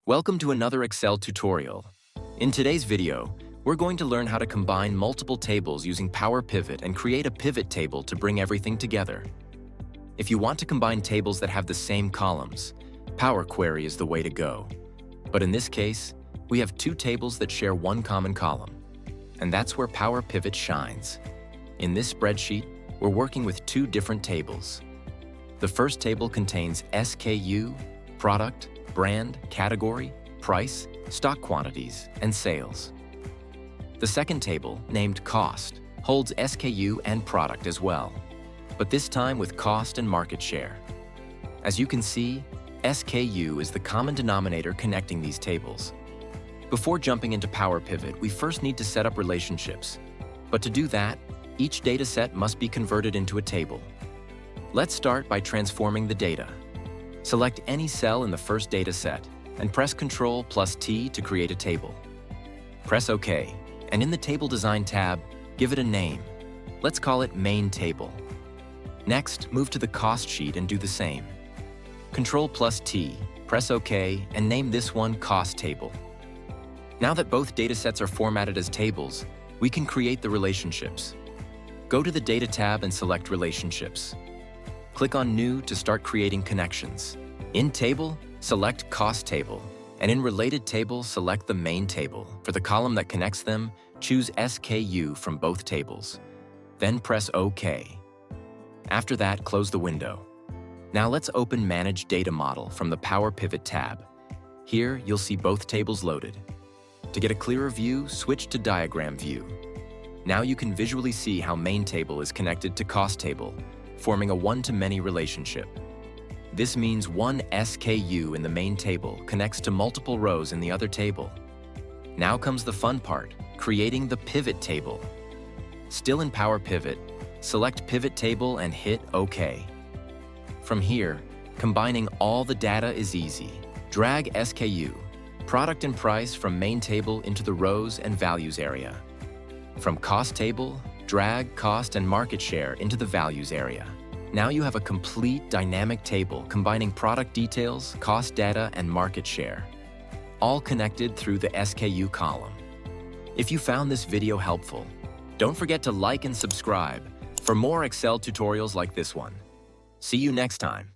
Welcome to another Excel tutorial. In today's video, we're going to learn how to combine multiple tables using Power Pivot and create a pivot table to bring everything together. If you want to combine tables that have the same columns, Power Query is the way to go. But in this case, we have two tables that share one common column, and that's where Power Pivot shines. In this spreadsheet, we're working with two different tables. The first table contains SKU, product, brand, category, price, stock quantities, and sales. The second table, named Cost, holds SKU and product as well, but this time with cost and market share. As you can see, SKU is the common denominator connecting these tables. Before jumping into Power Pivot, we first need to set up relationships. But to do that, each data set must be converted into a table. Let's start by transforming the data. Select any cell in the first data set and press Ctrl+T to create a table. Press OK, and in the Table Design tab, give it a name. Let's call it Main Table. Next, move to the Cost sheet and do the same. Ctrl+T, press OK, and name this one Cost Table. Now that both datasets are formatted as tables, we can create the relationships. Go to the Data tab and select Relationships. Click on New to start creating connections. In Table, select Cost Table, and in Related Table, select the Main Table. For the column that connects them, choose SKU from both tables. Then press OK. After that, close the window. Now let's open Manage Data Model from the Power Pivot tab. Here, you'll see both tables loaded. To get a clearer view, switch to Diagram View. Now you can visually see how Main Table is connected to Cost Table, forming a one-to-many relationship. This means one SKU in the main table connects to multiple rows in the other table. Now comes the fun part, creating the pivot table. Still in Power Pivot, select Pivot Table and hit OK. From here, combining all the data is easy. Drag SKU, product and price from main table into the rows and values area. From Cost Table, drag cost and market share into the values area. Now you have a complete dynamic table combining product details, cost data, and market share, all connected through the SKU column. If you found this video helpful, don't forget to like and subscribe for more Excel tutorials like this one. See you next time.